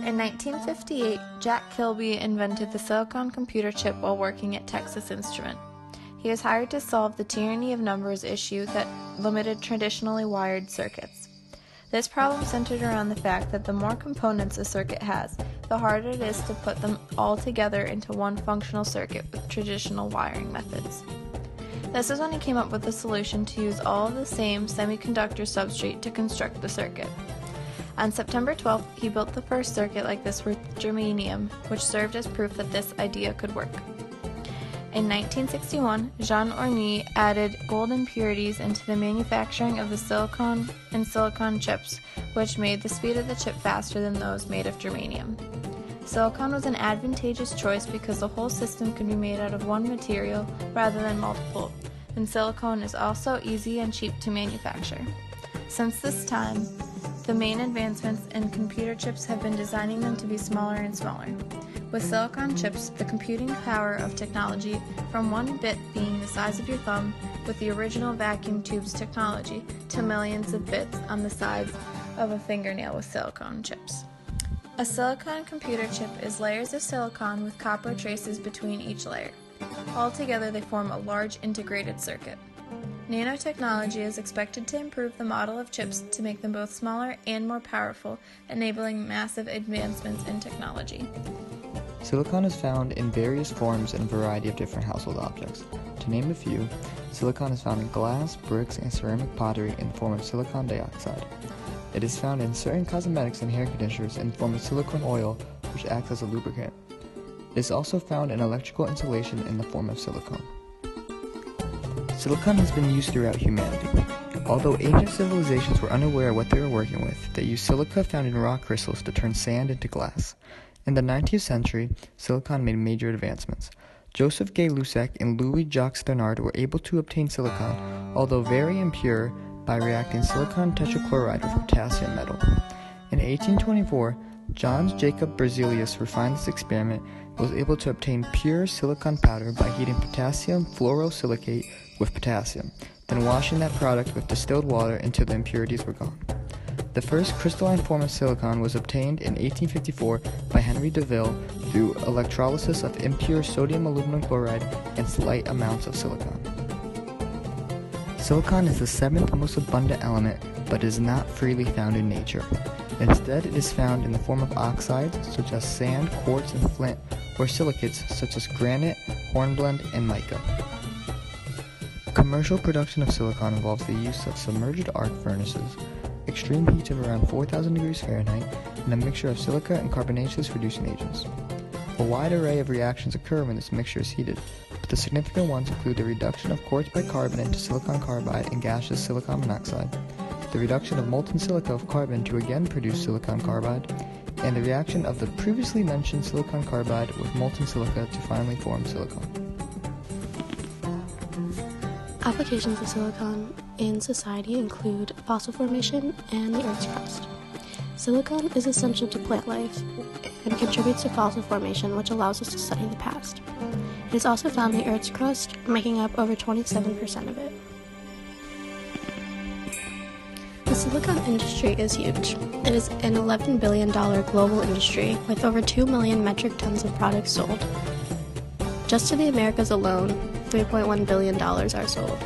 In 1958, Jack Kilby invented the silicon computer chip while working at Texas Instrument. He was hired to solve the tyranny of numbers issue that limited traditionally wired circuits. This problem centered around the fact that the more components a circuit has, the harder it is to put them all together into one functional circuit with traditional wiring methods. This is when he came up with the solution to use all of the same semiconductor substrate to construct the circuit. On September 12th, he built the first circuit like this with germanium, which served as proof that this idea could work. In 1961, Jean Orny added gold impurities into the manufacturing of the silicon and silicon chips, which made the speed of the chip faster than those made of germanium. Silicon was an advantageous choice because the whole system could be made out of one material rather than multiple, and silicon is also easy and cheap to manufacture. Since this time, the main advancements in computer chips have been designing them to be smaller and smaller. With silicon chips, the computing power of technology from one bit being the size of your thumb with the original vacuum tubes technology to millions of bits on the size of a fingernail with silicon chips. A silicon computer chip is layers of silicon with copper traces between each layer. Altogether, they form a large integrated circuit. Nanotechnology is expected to improve the model of chips to make them both smaller and more powerful, enabling massive advancements in technology. Silicon is found in various forms in a variety of different household objects. To name a few, silicon is found in glass, bricks, and ceramic pottery in the form of silicon dioxide. It is found in certain cosmetics and hair conditioners in the form of silicone oil, which acts as a lubricant. It is also found in electrical insulation in the form of silicone. Silicon has been used throughout humanity. Although ancient civilizations were unaware of what they were working with, they used silica found in rock crystals to turn sand into glass. In the 19th century, silicon made major advancements. Joseph Gay-Lussac and Louis-Jacques Thénard were able to obtain silicon, although very impure, by reacting silicon tetrachloride with potassium metal. In 1824, Jöns Jacob Berzelius refined this experiment and was able to obtain pure silicon powder by heating potassium fluorosilicate with potassium, then washing that product with distilled water until the impurities were gone. The first crystalline form of silicon was obtained in 1854 by Henry Deville through electrolysis of impure sodium aluminum chloride and slight amounts of silicon. Silicon is the seventh most abundant element, but is not freely found in nature. Instead, it is found in the form of oxides such as sand, quartz, and flint, or silicates such as granite, hornblende, and mica. Commercial production of silicon involves the use of submerged arc furnaces, extreme heat of around 4,000 degrees Fahrenheit, and a mixture of silica and carbonaceous reducing agents. A wide array of reactions occur when this mixture is heated, but the significant ones include the reduction of quartz bicarbonate to silicon carbide and gaseous silicon monoxide, the reduction of molten silica of carbon to again produce silicon carbide, and the reaction of the previously mentioned silicon carbide with molten silica to finally form silicon. Applications of silicon in society include fossil formation and the Earth's crust. Silicon is essential to plant life and contributes to fossil formation, which allows us to study the past. It is also found in the Earth's crust, making up over 27% of it. The silicon industry is huge. It is an $11 billion global industry with over 2 million metric tons of products sold. Just to the Americas alone, $3.1 billion are sold.